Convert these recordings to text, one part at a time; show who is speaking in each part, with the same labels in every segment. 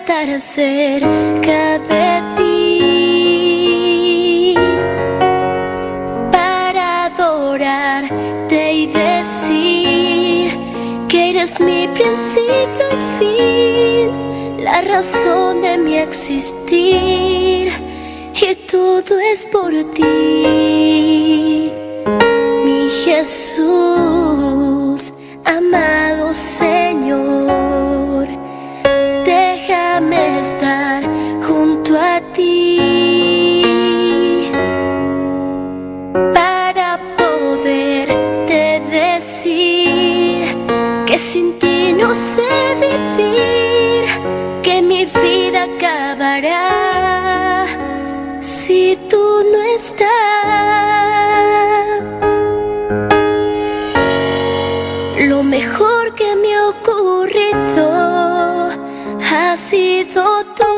Speaker 1: estar cerca de ti para adorarte y decir que eres mi principio y fin, la razón de mi existir, y todo es por ti, mi Jesús, amado Señor. Déjame estar junto a ti para poderte decir que sin ti no sé vivir, que mi vida acabará si tú no estás. Lo mejor que me ha ocurrido ha sido tú,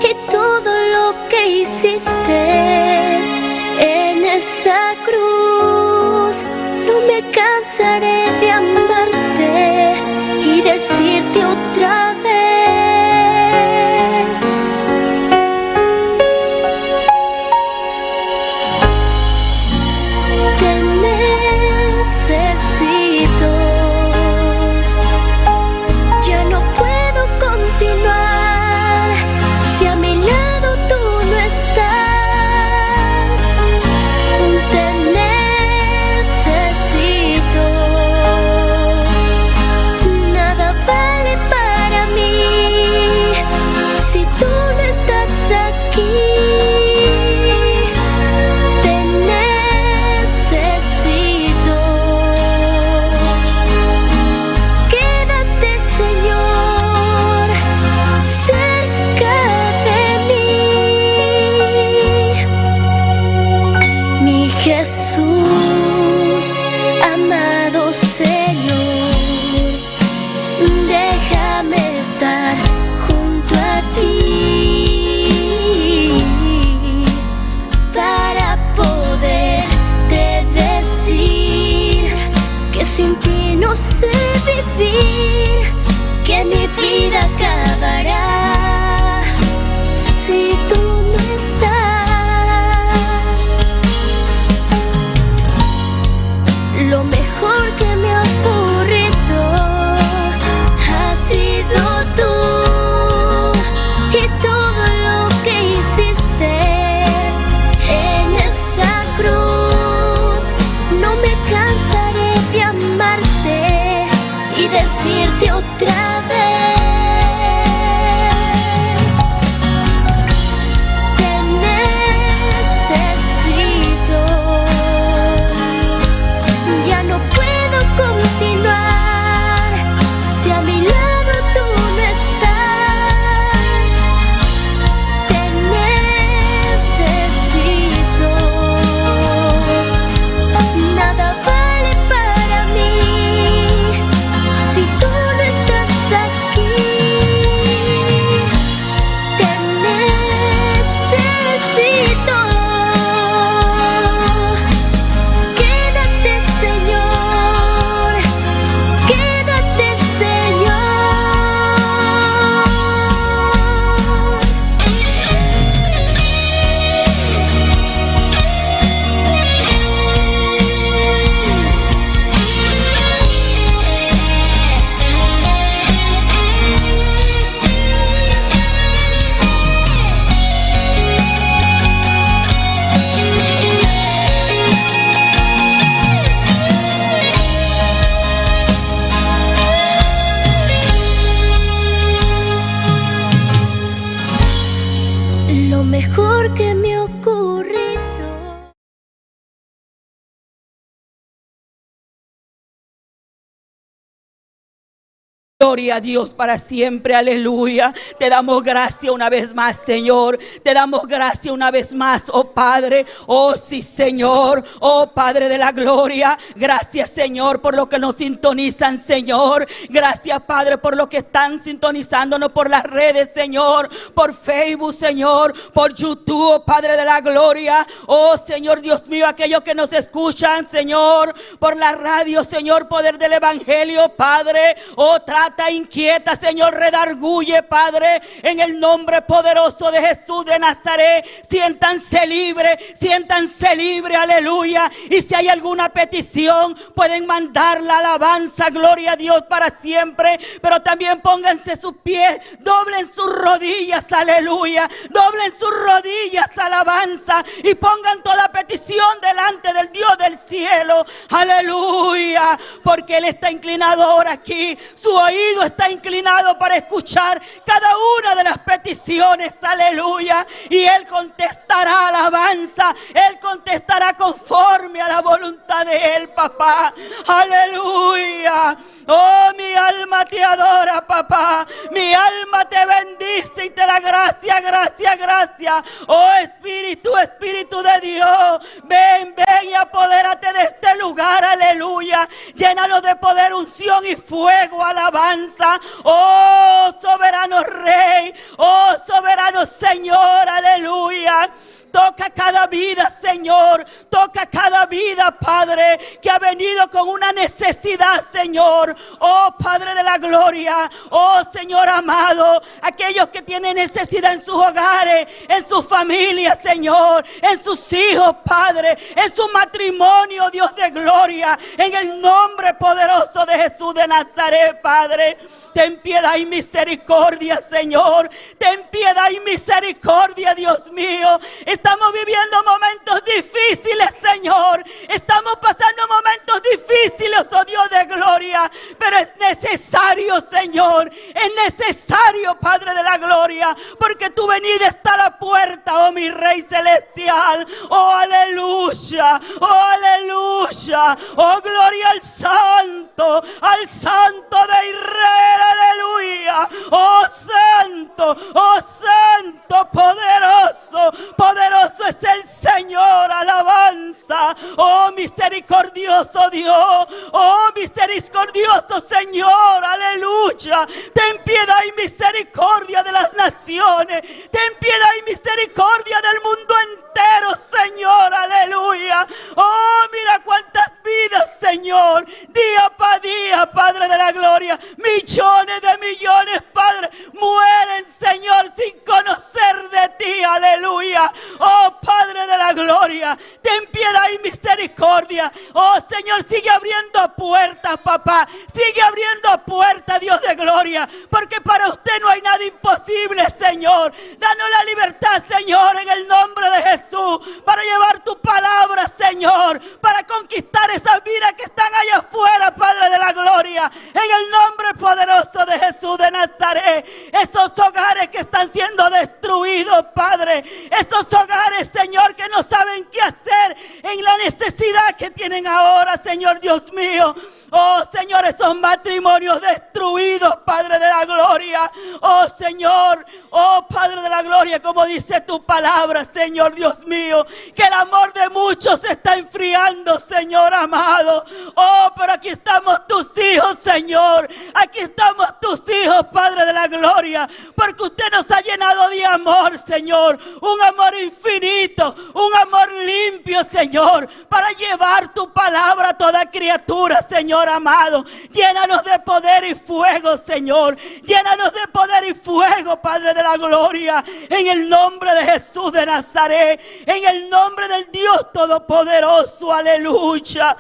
Speaker 1: y todo lo que hiciste en esa cruz. No me cansaré de amarte y decirte otra vez: te necesito. Ya no puedo continuar si a mi lado tú no estás. Te necesito. Nada vale para mí si tú no estás aquí. Te necesito. Quédate, Señor, cerca de mí, mi Jesús, amado Señor. Déjame estar junto a ti para poderte decir que sin ti no sé vivir, que mi vida acabará si tú no estás. Lo mejor que me ha ocurrido ha sido tú, y todo lo que hiciste en esa cruz. No me cansaré de amarte y decirte otra vez: te necesito. Ya no puedo continuar si a mi lado tú no estás. Te necesito. Nada vale para mí si tú no estás aquí. Te necesito. Quédate, Señor, quédate, Señor. Lo mejor que me ha ocurrido.
Speaker 2: Gloria a Dios para siempre, aleluya. Te damos gracia una vez más, Señor. Te damos gracia una vez más, oh Padre. Oh sí, Señor. Oh Padre de la gloria. Gracias, Señor, por lo que nos sintonizan, Señor. Gracias, Padre, por lo que están sintonizándonos por las redes, Señor. Por Facebook, Señor. Por YouTube, oh Padre de la gloria. Oh Señor Dios mío, aquellos que nos escuchan, Señor. Por la radio, Señor, poder del evangelio, Padre. Oh, trata ata, inquieta, Señor, redarguye, Padre, en el nombre poderoso de Jesús de Nazaret. Siéntanse libre, aleluya. Y si hay alguna petición, pueden mandar la alabanza, gloria a Dios para siempre. Pero también pónganse sus pies, doblen sus rodillas, aleluya. Doblen sus rodillas, alabanza, y pongan toda petición delante del Dios del cielo, aleluya. Porque Él está inclinado ahora aquí, su oído está inclinado para escuchar cada una de las peticiones, aleluya. Y Él contestará alabanza, Él contestará conforme a la voluntad de Él, papá, aleluya. Oh, mi alma te adora, papá. Mi alma te bendice y te da gracia, gracia, gracia. Oh, Espíritu de Dios, ven y apodérate de este lugar, aleluya. Llénalo de poder, unción y fuego, alabanza. Oh, soberano Rey, oh, soberano Señor, aleluya. Toca cada vida, Señor. Toca cada vida, Padre, que ha venido con una necesidad, Señor. Oh, Padre de la gloria. Oh, Señor amado. Aquellos que tienen necesidad en sus hogares, en sus familias, Señor. En sus hijos, Padre. En su matrimonio, Dios de gloria. En el nombre poderoso de Jesús de Nazaret, Padre. Ten piedad y misericordia, Señor. Ten piedad y misericordia, Dios mío. Estamos viviendo momentos difíciles, Señor. Estamos pasando momentos difíciles, oh Dios de gloria. Pero es necesario, Señor. Es necesario, Padre de la gloria. Porque tu venida está a la puerta, oh mi Rey celestial. Oh, aleluya. Oh, aleluya. Oh, gloria al Santo de Israel. Aleluya, oh santo, poderoso es el Señor, alabanza. Oh misericordioso Dios, oh misericordioso Señor, aleluya. Ten piedad y misericordia de las naciones, ten piedad y misericordia del mundo entero, Señor, aleluya. Oh, mira cuántas vidas, Señor, día para día, Padre de la gloria, millones de millones, Padre, mueren, Señor, sin conocer de ti, aleluya. Oh, Padre de la gloria, ten piedad y misericordia. Oh, Señor, sigue abriendo puertas, papá, sigue abriendo puertas, Dios de gloria, porque para usted no hay nada imposible, Señor. Danos la libertad, Señor, en el nombre de Jesús, para llevar tu palabra, Señor, para conquistar esas vidas que están allá afuera, Padre de la gloria, en el nombre poderoso de Jesús de Nazaret. Esos hogares que están siendo destruidos, Padre, esos hogares, Señor, que no saben qué hacer en la necesidad que tienen ahora, Señor Dios mío. Oh, Señor, esos matrimonios destruidos, Padre de la gloria. Oh, Señor, oh, Padre de la gloria, como dice tu palabra, Señor Dios mío, que el amor de muchos se está enfriando, Señor amado. Oh, pero aquí estamos tus hijos, Señor. Aquí estamos tus hijos, Padre de la gloria, porque usted nos ha llenado de amor, Señor. Un amor infinito, un amor limpio, Señor, para llevar tu palabra a toda criatura, Señor amado. Llénanos de poder y fuego, Señor. Llénanos de poder y fuego, Padre de la gloria, en el nombre de Jesús de Nazaret, en el nombre del Dios Todopoderoso, aleluya.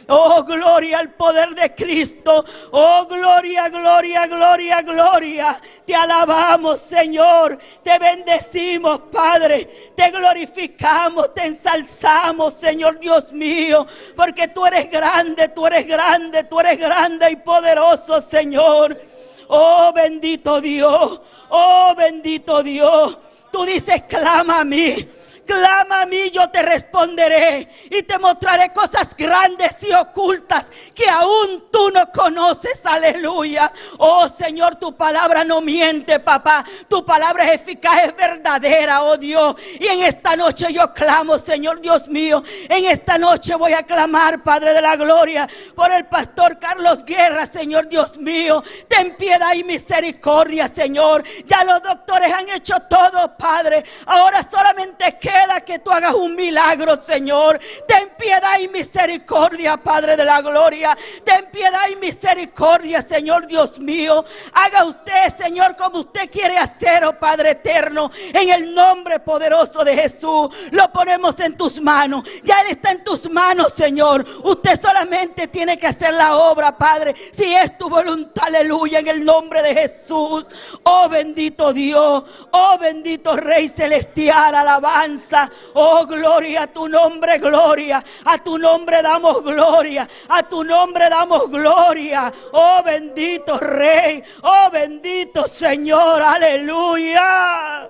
Speaker 2: Oh, gloria al poder de Cristo. Oh, gloria, gloria, gloria, gloria. Te alabamos, Señor. Te bendecimos, Padre. Te glorificamos, te ensalzamos, Señor Dios mío. Porque tú eres grande, tú eres grande, tú eres grande y poderoso, Señor. Oh, bendito Dios. Oh, bendito Dios. Tú dices, clama a mí. Clama a mí, yo te responderé y te mostraré cosas grandes y ocultas que aún tú no conoces, aleluya. Oh Señor, tu palabra no miente, papá. Tu palabra es eficaz, es verdadera, oh Dios. Y en esta noche yo clamo, Señor Dios mío. En esta noche voy a clamar, Padre de la gloria, por el pastor Carlos Guerra, Señor Dios mío. Ten piedad y misericordia, Señor. Ya los doctores han hecho todo, Padre. Ahora solamente queda, queda que tú hagas un milagro, Señor. Ten piedad y misericordia, Padre de la gloria. Ten piedad y misericordia, Señor Dios mío. Haga usted, Señor, como usted quiere hacer, oh Padre eterno. En el nombre poderoso de Jesús, lo ponemos en tus manos. Ya Él está en tus manos, Señor. Usted solamente tiene que hacer la obra, Padre, si es tu voluntad, aleluya, en el nombre de Jesús. Oh bendito Dios, oh bendito Rey celestial, alabanza. Oh gloria a tu nombre, gloria. A tu nombre damos gloria, a tu nombre damos gloria. Oh bendito Rey, oh bendito Señor, aleluya.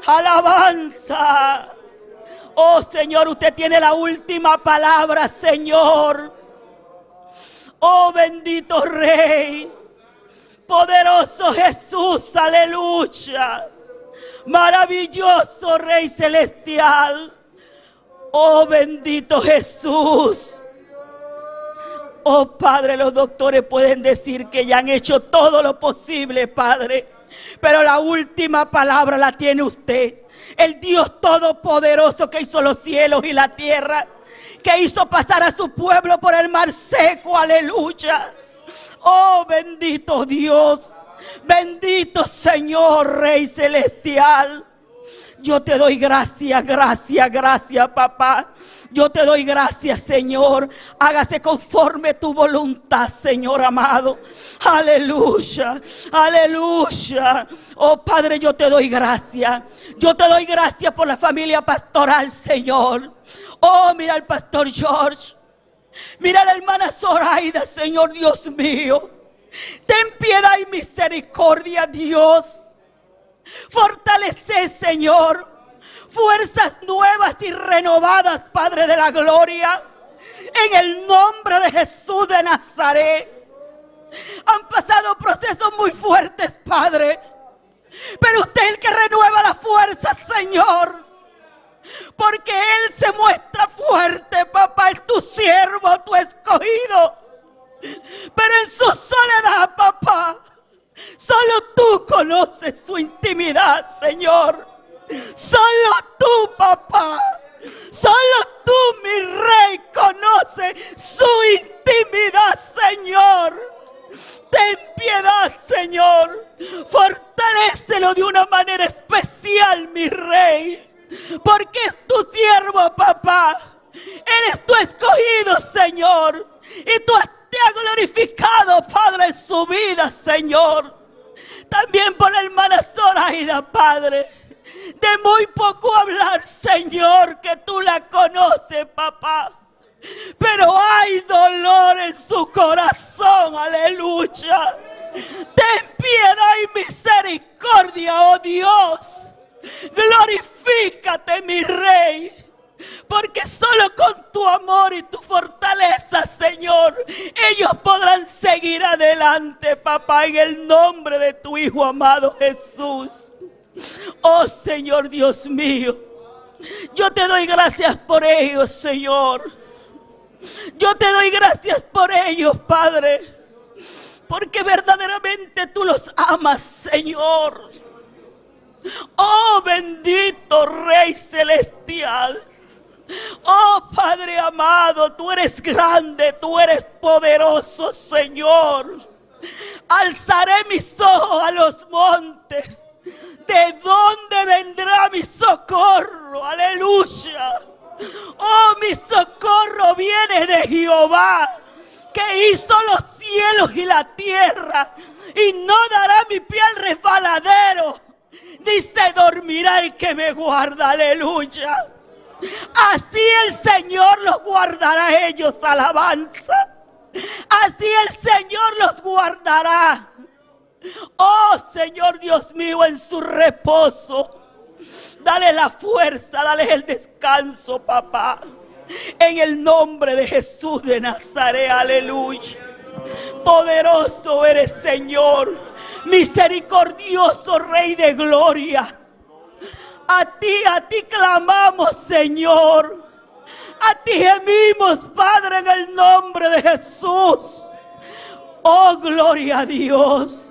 Speaker 2: Alabanza. Oh Señor, usted tiene la última palabra, Señor. Oh bendito Rey, poderoso Jesús, aleluya. Maravilloso Rey celestial. Oh bendito Jesús. Oh Padre, los doctores pueden decir que ya han hecho todo lo posible, Padre, pero la última palabra la tiene usted. El Dios todopoderoso que hizo los cielos y la tierra, que hizo pasar a su pueblo por el mar seco, aleluya. Oh bendito Dios, bendito Señor Rey celestial. Yo te doy gracias, gracias, gracias, papá. Yo te doy gracias, Señor. Hágase conforme tu voluntad, Señor amado. Aleluya, aleluya. Oh Padre, yo te doy gracias. Yo te doy gracias por la familia pastoral, Señor. Oh, mira al pastor George. Mira a la hermana Zoraida, Señor Dios mío. Ten piedad y misericordia, Dios. Fortalece, Señor, fuerzas nuevas y renovadas, Padre de la gloria, en el nombre de Jesús de Nazaret. Han pasado procesos muy fuertes, Padre, pero usted es el que renueva la fuerza, Señor, porque Él se muestra fuerte, papá. Es tu siervo, tu escogido, pero en su soledad, papá, solo tú conoces su intimidad, Señor. Solo tú, papá. Solo tú, mi Rey, conoces su intimidad, Señor. Ten piedad, Señor. Fortalécelo de una manera especial, mi Rey, porque es tu siervo, papá. Él es tu escogido, Señor, y tú te has glorificado, Padre, en su vida, Señor. También por la hermana Zoraida, Padre. De muy poco hablar, Señor, que tú la conoces, papá, pero hay dolor en su corazón, aleluya. Ten piedad y misericordia, oh Dios. Glorifícate, mi Rey, porque solo con tu amor y tu fortaleza, Señor, ellos podrán seguir adelante, papá, en el nombre de tu Hijo amado Jesús. Oh Señor Dios mío, yo te doy gracias por ellos, Señor. Yo te doy gracias por ellos, Padre, porque verdaderamente tú los amas, Señor. Oh bendito Rey celestial. Oh Padre amado, tú eres grande, tú eres poderoso, Señor. Alzaré mis ojos a los montes. ¿De dónde vendrá mi socorro? Aleluya. Oh, mi socorro viene de Jehová, que hizo los cielos y la tierra, y no dará mi pie al resbaladero, ni se dormirá el que me guarda. Aleluya. Así el Señor los guardará a ellos, alabanza. Así el Señor los guardará. Oh Señor Dios mío, en su reposo. Dale la fuerza, dale el descanso, papá. En el nombre de Jesús de Nazaret, aleluya. Poderoso eres, Señor. Misericordioso Rey de gloria. A ti clamamos, Señor. A ti gemimos, Padre, en el nombre de Jesús. Oh, gloria a Dios.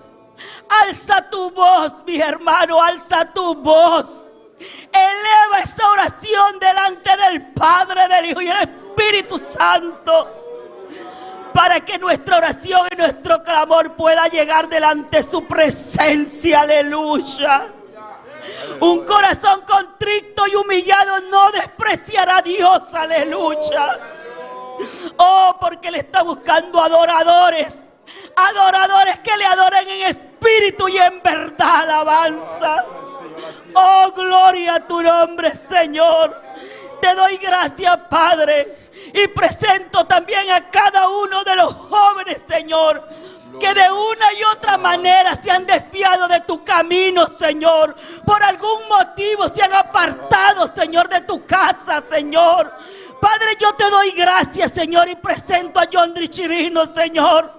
Speaker 2: Alza tu voz, mi hermano, alza tu voz. Eleva esa oración delante del Padre, del Hijo y del Espíritu Santo, para que nuestra oración y nuestro clamor pueda llegar delante de su presencia. Aleluya. Un corazón contrito y humillado no despreciará a Dios. Aleluya. Oh, porque Él está buscando adoradores. Adoradores que le adoren en espíritu y en verdad. Alabanza. Oh, gloria a tu nombre, Señor. Te doy gracias, Padre. Y presento también a cada uno de los jóvenes, Señor, que de una y otra manera se han desviado de tu camino, Señor. Por algún motivo se han apartado, Señor, de tu casa, Señor. Padre, yo te doy gracias, Señor, y presento a Yondri Chirino, Señor.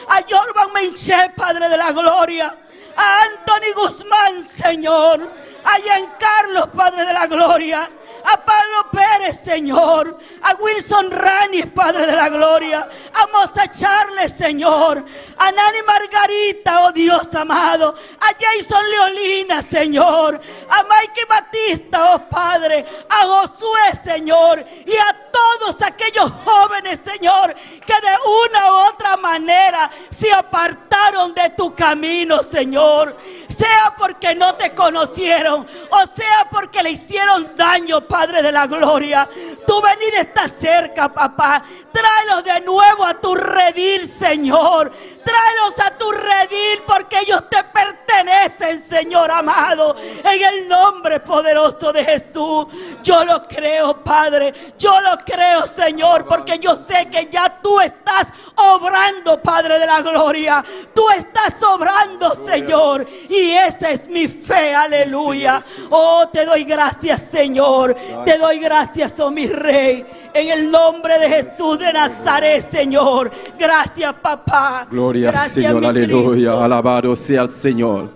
Speaker 2: A Jorban Menché, Padre de la Gloria. A Anthony Guzmán, Señor. A Giancarlo, Padre de la Gloria. A Pablo Pérez, Señor. A Wilson Ranis, Padre de la Gloria. A Moza Charles, Señor. A Nani Margarita, oh Dios amado. A Jason Leolina, Señor. A Mikey Batista, oh Padre. A Josué, Señor. Y a todos aquellos jóvenes, Señor, que de una u otra manera se apartaron de tu camino, Señor. Sea porque no te conocieron, o sea porque le hicieron daño, Padre de la Gloria. Tu venida está cerca, papá. Tráelos de nuevo a tu redil, Señor. Tráelos a tu redil, porque ellos te pertenecen, Señor amado. En el nombre poderoso de Jesús. Yo lo creo, Padre. Yo lo creo, Señor, porque yo sé que ya tú estás obrando, Padre de la Gloria. Tú estás obrando, Señor. Y esa es mi fe, aleluya. Oh, te doy gracias, Señor. Te doy gracias, oh mi Rey. En el nombre de Jesús de Nazaret, Señor. Gracias, papá.
Speaker 3: Gloria al Señor, aleluya. Alabado sea el Señor.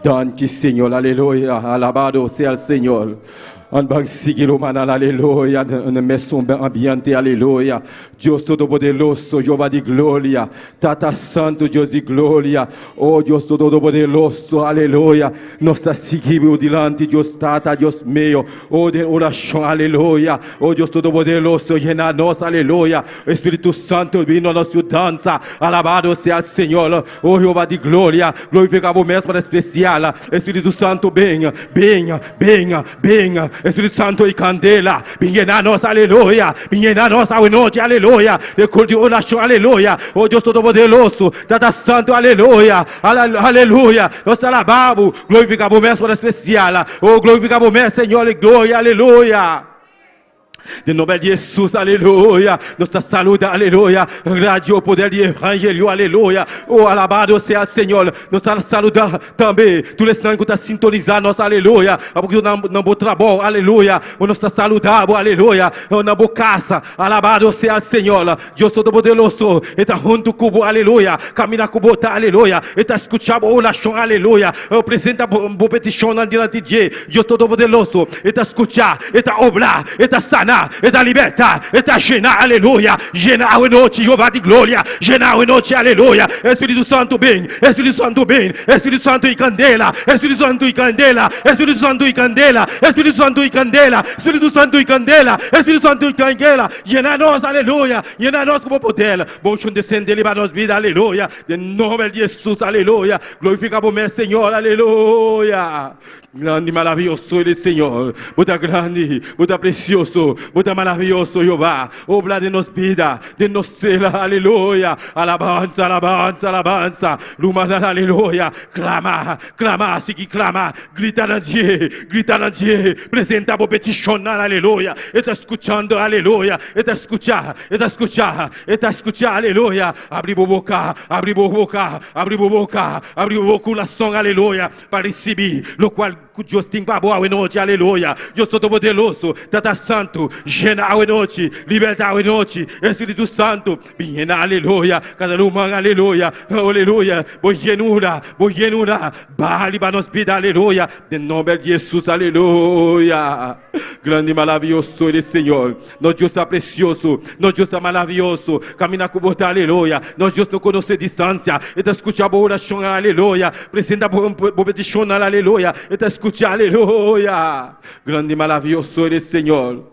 Speaker 3: Danke, Señor, aleluya. Alabado sea el Señor. En bang sigilo manan, aleluya. En maison ambiente, aleluya. Dios Todopoderoso, Jehová de gloria. Tata Santo, Dios de gloria. Oh Dios Todopoderoso, aleluya. Nos está seguindo delante, Dios Tata, Dios mío. Oh de oración, aleluya. Oh Dios Todopoderoso, llena-nos, aleluya. Espíritu Santo, vino a nossa dança. Alabado sea el Señor. Oh Jehová de gloria. Glorificamos mesmo para especial. Espíritu Santo, venha, venha, venha, venha. Espíritu Santo e candela, venha nós, aleluia, venha nós a noite, aleluia, de culto de oração, aleluia, oh Deus Todo-Poderoso, Tata Santo, aleluia, aleluia, nós te alabamos, glorificamos o mesmo especial, oh glorificamos o mesmo Senhor, e glória, aleluia. De nome de Jesus, aleluia. Nossa saúde, aleluia. Grande o poder de evangelho, aleluia. Oh, alabado seja o Senhor. Nossa saúde também. Tu les não está sintonizar nós, aleluia. Porque não vou trabalho, aleluia. Nossa saúde, aleluia. Na boa casa, alabado seja o Senhor. Deus Todo-Poderoso. Está junto com aleluia. Camina com bota, aleluia. Está escutando oração, aleluia. Apresenta boa petição diante de Deus Todo-Poderoso. Está escutar, está obrar, está sanar. Eta libertar, eta llenar, aleluia. Llenar a noite, Jeová de glória. Llenar a noite, aleluia. Espírito Santo bem, Espírito Santo bem, Espírito Santo e candela, Espírito Santo e candela, Espírito Santo e candela, Espírito Santo e candela, Espírito Santo e candela, Espírito Santo e candela. Llenar nós, aleluia. Llenar nós como poder. Bom chão descender para nós vida, aleluia. De nome de Jesus, aleluia. Glorifica o meu Senhor, aleluia. Grande e maravilhoso ele, Senhor. Muito grande, muito precioso, muito maravilhoso, Jeová. Obra de nos vida, de nos ser, aleluia. Alabanza, alabanza, alabanza. Lumana, aleluia. Clama, clama, sigue clama. Grita na Dieu, grita na Dieu. Presenta a petição, aleluia. Está escutando, aleluia. Está escuchar, está escuchar, está escuchar, aleluia. Abre boca, abre boca, abre boca, abre o coração, aleluia. Para receber, lo qual Deus tem para boa noite, aleluia. Deus Todo-Poderoso, Tata Santo, llena a noite, liberta a noite, Espírito Santo, viena, aleluia. Cada humano, aleluia, aleluia. Boa llenura, vale para nos vida, aleluia. De nome de Jesus, aleluia. Grande e maravilhoso ele, Senhor. Nosso Deus está precioso, nosso Deus está maravilhoso. Camina com você, aleluia. Nosso Deus não conhece distância. Ele escuta a oração, aleluia. Presenta a petição, aleluia. Ele escuta escucha, alléluia. Grande et merveilleux soy le Seigneur.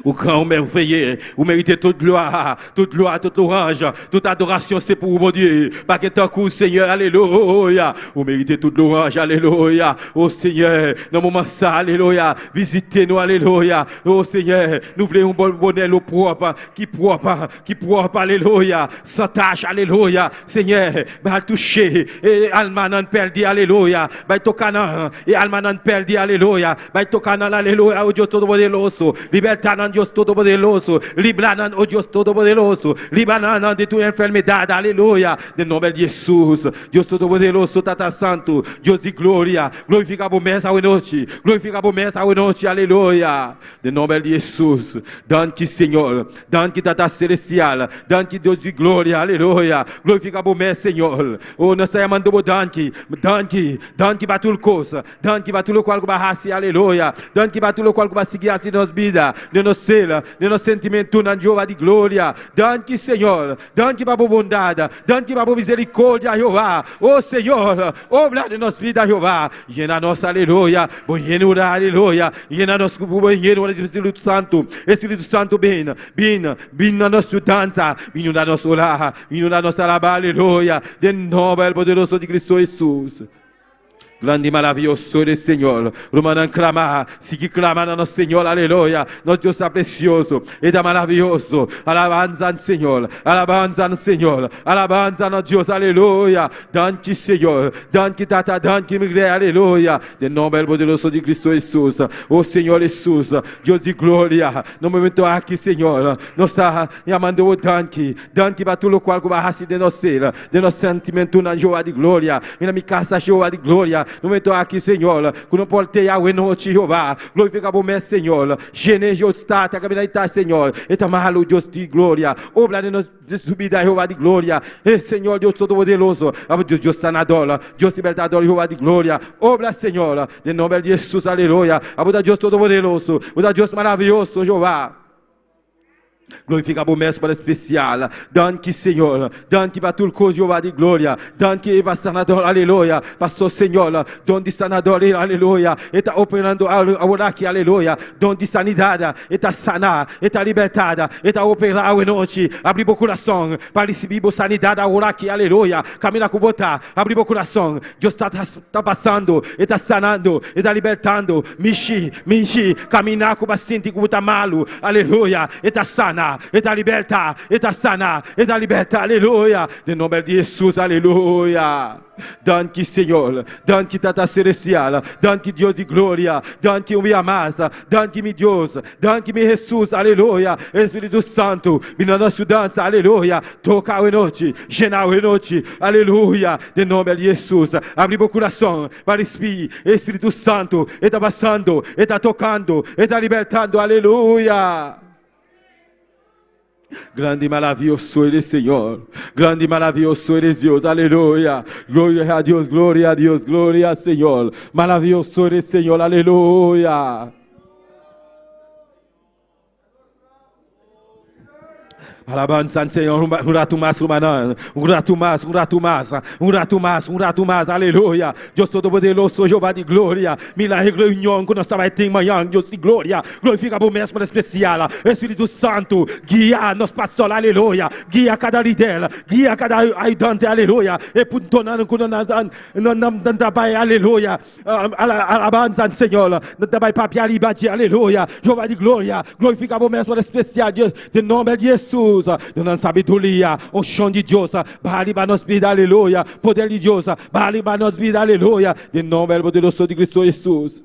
Speaker 3: Ou grand, ou merveilleux, ou méritez toute gloire, toute louange, toute adoration, c'est pour vous, mon Dieu. Pas qu'un temps coup, Seigneur, alléluia. Vous méritez toute louange, alléluia. Oh Seigneur, dans le moment ça, alléluia. Visitez-nous, alléluia. Oh Seigneur, nous voulons un bon bonheur, le propre, qui propre, alléluia. Sans tâche, alléluia. Seigneur, va toucher, et almanan perdi, alléluia. Va tocanan, et almanan perdi, alléluia. Va tocanan, alléluia. Oh Dieu, tout le monde liberté. Dios Todopoderoso, libranan, oh Dios Todopoderoso, libranan de tu enfermedad, aleluya, de nombre de Jesús, Dios Todopoderoso, Tata Santo, Dios de gloria, glorifica por mesa hoy noche, glorifica por mesa hoy noche, aleluya, de nombre de Jesús, danke Señor, danke Tata Celestial, danke Dios de gloria, aleluya, glorifica por mesa Señor, oh nós estamos mandando danke para tudo coisa, danke para tudo qual que vai raci, aleluya, danke para tudo qual que vai seguir assim nos vida, de nos sentimentos na Jeová de glória. Danke, Senhor. Danke para a bondade. Danke para a misericórdia, Jeová. Oh, Senhor. Obra de nossa vida, Jeová. Llena nossa, aleluia. Banheiro, aleluia. Llena nosso banheiro, Espírito Santo. Espírito Santo, bem na nossa dança. Bem na nossa orar. Bem na nossa alabar, aleluia. De nome poderoso de Cristo Jesus. Grande e maravilhoso é o Senhor. Romanan clamar, seguir clamando no Senhor, aleluia. Nosso Deus é precioso, Ele é maravilhoso. Alabanza no Senhor, alabanza no Senhor, alabanza no Deus, aleluia. Danke, Senhor, danke, Tata, danke, Miguel, aleluia. De nome poderoso de Cristo Jesus, o Senhor Jesus, Deus de glória. No momento aqui, Senhor, nós está chamando o danke para tudo o qual vai raci de nosso ser, de nosso sentimento na Jeová de glória, na minha casa, Jeová de glória. No momento aqui, Senhor, que não pode ter a noite, Jeová, glorifica o meu Senhor, generoso está, caminhar, Senhor, e tamalo, Deus de glória, obra de nós de subida, Jeová de glória, e Senhor, Deus todo-poderoso, Deus sanador, Deus libertador, Jeová de glória, obra, Senhor, em nome de Jesus, aleluia, Deus todo-poderoso, Deus maravilhoso, Jeová. Glorifica o mestre para especial. Danke, Senhor. Danke para tudo coisa, Jeová de glória. Danke para sanador, aleluia. Pastor, Senhor, dom de sanador, aleluia. Está operando agora aqui, aleluia. Dom de sanidade, está sanar, está libertada, está operar a noite. Abrir o coração para receber a sanidade agora aqui, aleluia. Caminha com botar, abrir o coração. Deus está passando, está sanando, está libertando. Mexi, caminhar com o paciente que está malo, aleluia. Está sana. Está liberta, está sana, está liberta, aleluia. De nome de Jesus, aleluia. Danke, Senhor. Danke, Tata Celestial. Danke, Deus de glória. Danke, me amasa. Danke, meu Deus. Danke, meu Jesus, aleluia. Espírito Santo, vem na nossa dança, aleluia. Toca a noite, llena a noite, aleluia. De nome de Jesus, abre o coração para respirar. Espírito Santo, está passando, está tocando, está libertando, aleluia. Grande e maravilhoso é o Senhor. Grande e maravilhoso é Deus. Aleluia. Glória a Deus, glória a Deus, glória ao Senhor. Maravilhoso é o Senhor. Aleluia. Alabanza al Señor, un rato más, hermano, un rato más, aleluya. Dios Todopoderoso, Jehová de glória, milagre, reunião que nós estamos tendo amanhã, Deus de glória, glorifica por mesmo especial, Espírito Santo, guia nos pastor, aleluia, guia cada líder, guia cada ajudante, aleluia, e puntonando com não trabalho, aleluia, alabanza al Senhor, não trabalho papi alibadi, aleluia, Jehová de glória, glorifica por mesmo especial, Deus, de nome de Jesus. Dando sabedoria, o chão de Deus, vale para nós vida, aleluia, poder de Deus, vale para nós vida, aleluia, em nome poderoso de Cristo Jesus.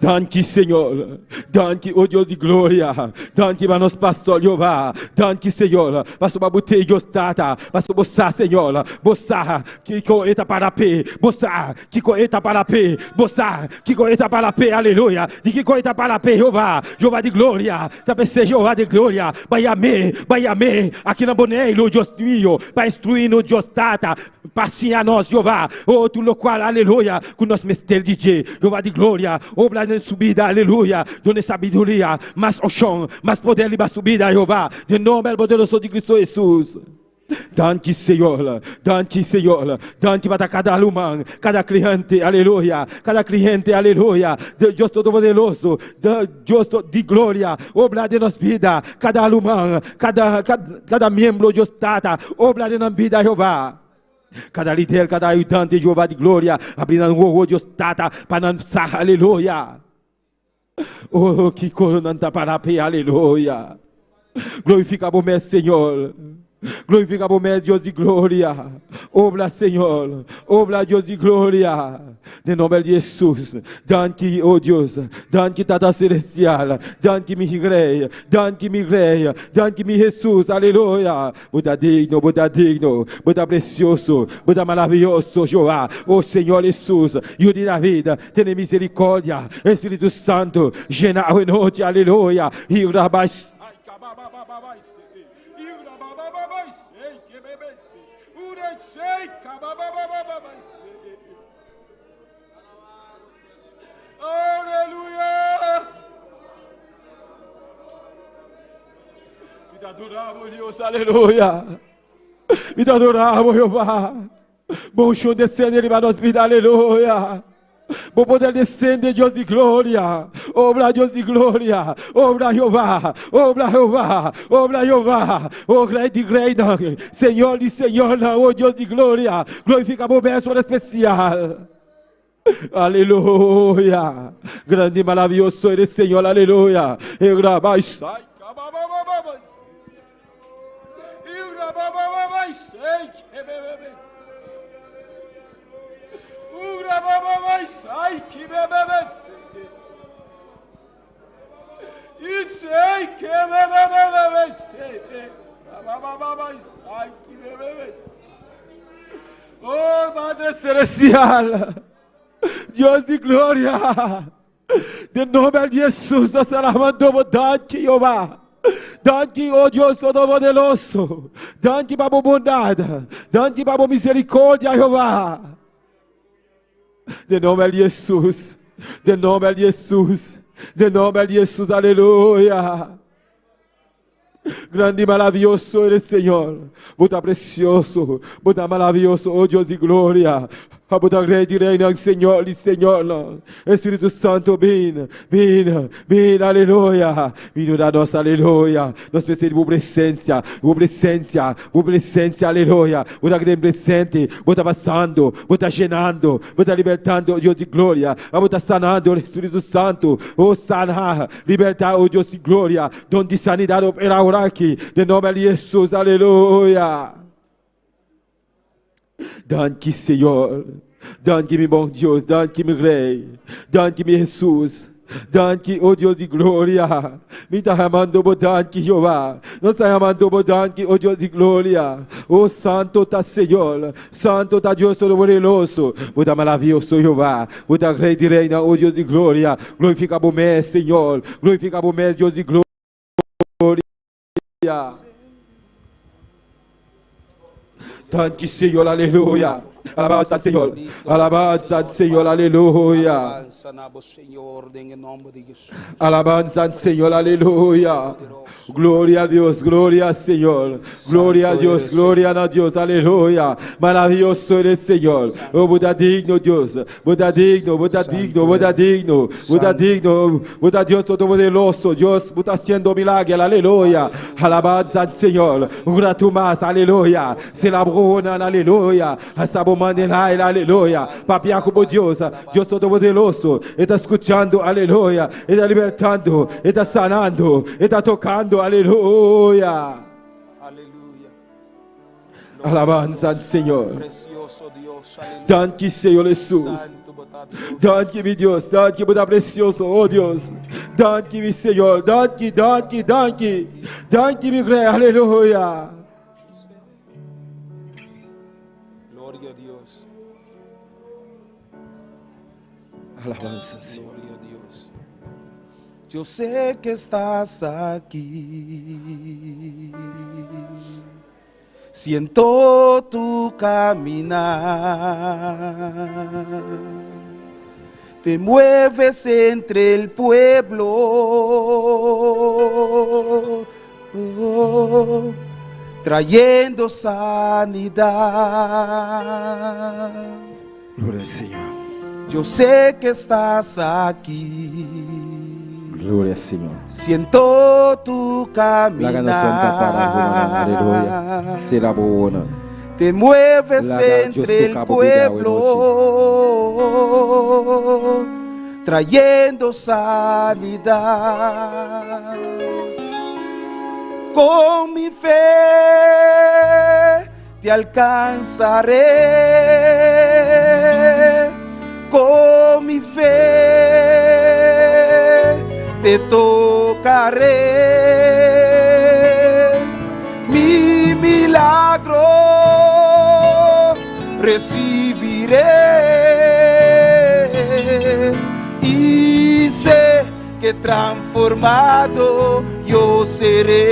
Speaker 3: Danke, Senhor. Danke, oh Deus de glória. Danke para nós, pastor Jeová. Danke, Senhor. Pastor Babute, Deus Tata. Pastor Bossa, Senhor. Bossa, que coeta para pé. Bossa, que coeta para pé. Bossa, que coeta para pé. Aleluia. De que coeta para pé, Jeová. Jeová de glória. Também ser Jeová de glória. Vai amém. Aqui na Boneiro, Deus mío. Vai instruir no Deus Tata. Passinha a nós, Jeová. Oh, tu local, aleluia. Com nós, mestre DJ. Jeová de glória. Obra de subida, aleluia, done sabedoria, mas o chão, mas poder para subida, Jeová, de nome poderoso de Cristo Jesus. Danke, Señor. Danke, Señor. Danke para cada alumno, cada cliente, aleluya. Cada cliente, aleluya. Dios Todopoderoso, Dios de gloria, obra de nos vida. Cada alumno, cada miembro, Dios Tata, obra de nos vida, Jehová. Cada líder, cada ayudante, Jehová de glória, abrindo o Deus Tata, para nos aleluya. Oh, que corona para pé, aleluya. Glorifica o meu Senhor. Glorifica o meu Deus de glória. Obra, Senhor. Obra, Deus de glória. Em nome de Jesus. Danke, oh Deus. Danke, Tata Celestial. Danke, mi Rei. Danke, mi Rei. Danke, mi Jesus. Aleluia. Buda digno, Buda digno. Buda precioso. Buda maravilhoso, Jeová. Oh Senhor Jesus. Yuri da vida. Tenha misericórdia. Espírito Santo. Llena a noite. Aleluia. E o rabais.
Speaker 4: Aleluia! Me adoramos, Deus, aleluia! Me adoramos, Jeová! Bom chão descende em nós vida, aleluia! Bom poder descender, Deus de glória! Obra, Deus de glória! Obra, Jeová! Obra, Jeová! Obra, Jeová! Oh, Rei de Rei, Senhor de Senhor, oh Deus de glória! Glorifica o verso especial! Aleluia! Grande e maravilhoso eres, Senhor, aleluia! Eu grabai sai, eu grabai sai, eu grabai sai, que bebê sei que bebê sei, sai que bebê. Oh, Madre Celestial! Deus de glória, de nome de Jesus, nós alabamos, danke, Jeová, danke, oh Deus Todo-Poderoso, danke para a bondade, danke para a misericórdia, Jeová, de nome de Jesus, de nome de Jesus, de nome de Jesus, aleluia. Grande e maravilhoso eres, Senhor, muito precioso, muito maravilhoso, oh Deus de glória. Abuda Rei de Reina, Senhor e Senhor, Espírito Santo, vem, aleluia, vem da nossa, aleluia, nós precisamos de presença, aleluia, o da grande presente, o da passando, o da llenando, o da libertando, Deus de glória, o da sanando, Espírito Santo, o sanar, libertar, oh Deus de glória, donde sanidade opera agora aqui, de nome de Jesus, aleluia. Danke, Senhor. Danke, meu bom Deus. Danke, meu Rei. Danke, meu Jesus. Danke, oh Deus de glória. Me está chamando, danke, Jeová. Nós está chamando, danke, oh Deus de glória. Oh Santo está, Senhor. Santo está, Deus Todo-Poderoso. Buda maravilhoso, Jeová. Buda Rei de Reina, oh Deus de glória. Glorifica o meu Senhor. Glorifica o meu Deus de glória. Danke, Senhor, aleluia. Alabanza, Senhor. Alabanza, Senhor, aleluia. Alabanza, Senhor, aleluia. Glória a Deus, glória, Senhor. Glória a Deus, glória a Deus, aleluia. Maravilhoso eres, Senhor. Oh, Buda digno, Deus. Buda digno, Buda digno, Buda digno. Buda digno, Buda Deus Todo-Poderoso. Deus, Buda haciendo milagre, aleluia. Alabanza, Senhor. Grato más, aleluia. Celebrona, aleluia. Asabo mandenai, aleluia. Papia como Deus. Deus Todo-Poderoso. Está escuchando, aleluia. Está libertando, está sanando, está tocando, aleluia.
Speaker 5: Aleluya.
Speaker 3: Alabanza al Señor.
Speaker 5: Precioso Dios. Aleluya.
Speaker 3: Danke, Senhor Jesus.
Speaker 5: Santo botado Dios.
Speaker 3: Danke, meu Deus. Danke, muito precioso, oh Deus. Danke, meu Senhor. Danke, danke, danke. Danke, meu Rei. Aleluia.
Speaker 5: Gloria a Dios.
Speaker 3: Alabanza, Senhor.
Speaker 5: Gloria a Dios. Yo sé que estás aquí. Siento tu caminar. Te mueves entre el pueblo. trayendo sanidad.
Speaker 3: Gloria al Señor.
Speaker 5: Yo sé que estás aquí.
Speaker 3: Gloria al Señor.
Speaker 5: Siento tu caminar.
Speaker 3: La santa para aleluya. Será buena.
Speaker 5: Te mueves
Speaker 3: La
Speaker 5: entre el
Speaker 3: justo
Speaker 5: pueblo, trayendo sanidad. Con mi fe te alcanzaré. Con mi fe te tocaré. Mi milagro recibiré y sé que transformado yo seré.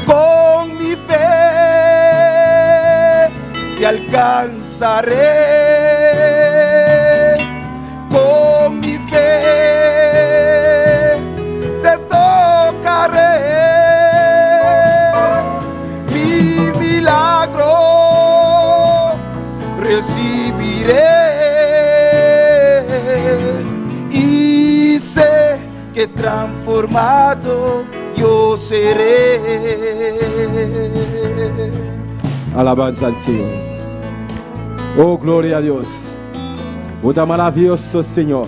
Speaker 5: Con mi fe te alcanzaré. Con mi fe te tocaré. Recibiré y sé que transformado yo seré.
Speaker 3: Alabanza al Señor. Oh, gloria a Dios. Oh, tan maravilloso Señor.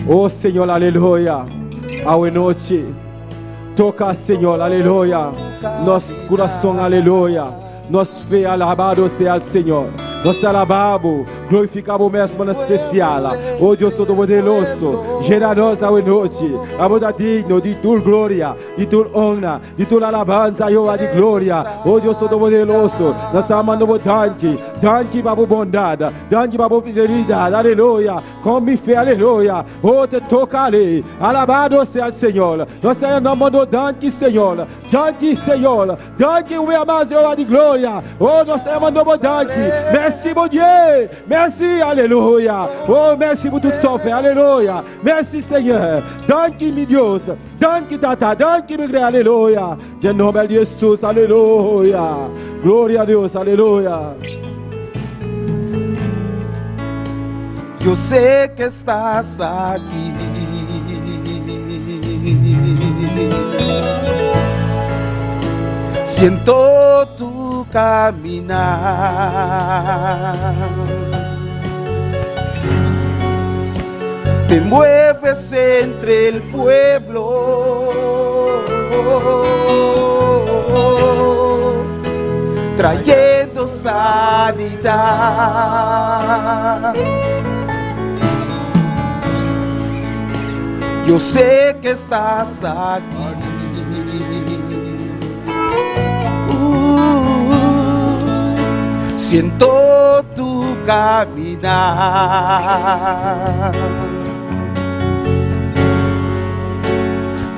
Speaker 3: Oh, Señor, aleluya. Hoy noche. Toca, Señor, aleluya. Nos corazón, aleluya. Nos fe, alabado sea el Señor. Nós alabamos, glorificamos mesmo na especial. Oh Deus Todo-Poderoso, gera nós a noite, a moda digno de tua glória, de tua honra, de tua alabança e a de glória. Oh Deus Todo-Poderoso, nós amamos danke para a bondade, danke para a fidelidade, aleluia. Com mi fé, aleluia. Oh, te tocarei, alabado seja o Senhor. Nós amamos danke, Senhor, danke, Senhor, danke o meu amado Senhor de glória. Oh, nós amamos danke. Merci mon Dieu, merci, alléluia. Oh, merci pour toute son fait, alléluia. Merci Seigneur, danke mi Dios, danke tata, danke mi gré, alléluia. En nombre de Jesús, alléluia. Gloria a Dios, alléluia.
Speaker 5: Yo sé que estás aquí. Siento tu caminar. Te mueves entre el pueblo, trayendo sanidad. Yo sé que estás aquí. Siento tu caminar.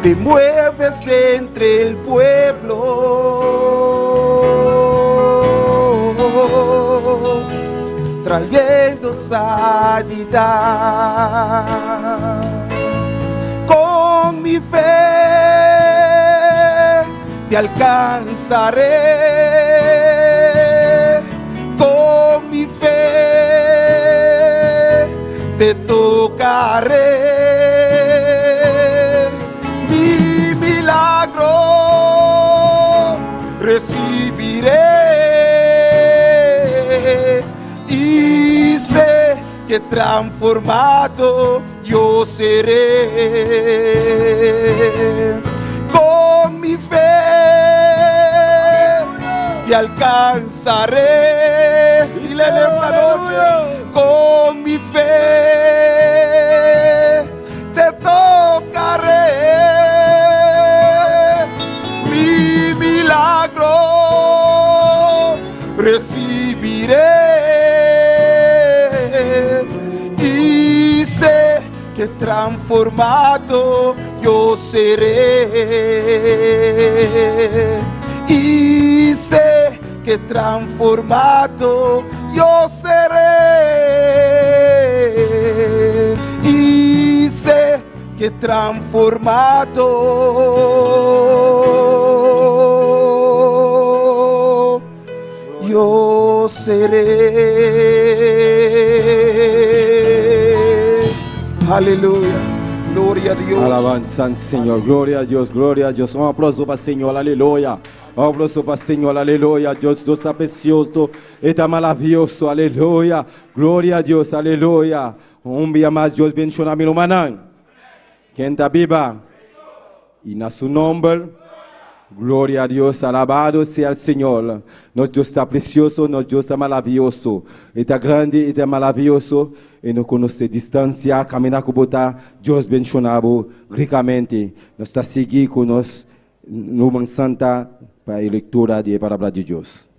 Speaker 5: Te mueves entre el pueblo, trayendo sanidad. Con mi fe te alcanzaré. Con mi fe te tocaré. Mi milagro recibiré y sé que transformado yo seré. Con mi fe te alcanzaré. Dile en esta noche, con mi fe te tocaré. Mi milagro recibiré y sé que transformado yo seré. Y sé que transformado yo seré. Y sé que transformado seré. Aleluya. Gloria a Dios.
Speaker 4: Alabanza al Señor, gloria a Dios, gloria a Dios. Un aplauso para el Señor, aleluya. Un aplauso para el Señor, aleluya. Dios está precioso, está maravilloso, aleluya. Gloria a Dios, aleluya. Un día más, Dios bendiga a mi hermano. Quien está viva, y en su nombre, gloria a Dios, alabado sea el Señor. Nuestro Dios está precioso, nuestro Dios está maravilloso. Está grande, está maravilloso. E não conhece distância, caminhar com botar, Deus bendicionado ricamente. Nós está seguindo com nós no Santa para a leitura da palavra de Deus.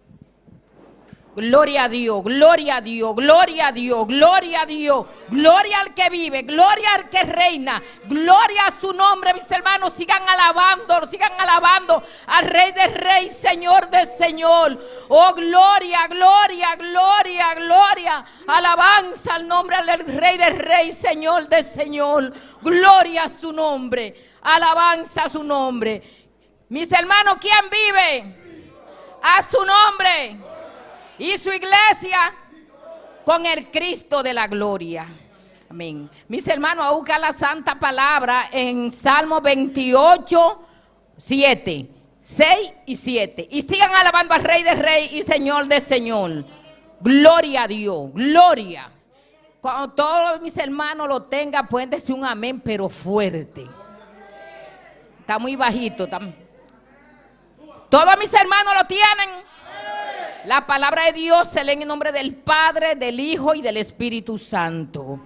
Speaker 6: Gloria a Dios, gloria a Dios, gloria a Dios, gloria a Dios, gloria al que vive, gloria al que reina, gloria a su nombre, mis hermanos, sigan alabando al Rey de Reyes, Señor de Señor. Oh, gloria, gloria, gloria, gloria, alabanza al nombre del Rey de Reyes, Señor de Señor, gloria a su nombre, alabanza a su nombre. Mis hermanos, ¿quién vive? A su nombre. Y su iglesia con el Cristo de la gloria. Amén. Mis hermanos, a buscar la santa palabra en Salmo 28, 7, 6 y 7. Y sigan alabando al Rey de Reyes y Señor de Señor. Gloria a Dios, gloria. Cuando todos mis hermanos lo tengan, pueden decir un amén, pero fuerte. Está muy bajito. Todos mis hermanos lo tienen. La palabra de Dios se lee en el nombre del Padre, del Hijo y del Espíritu Santo.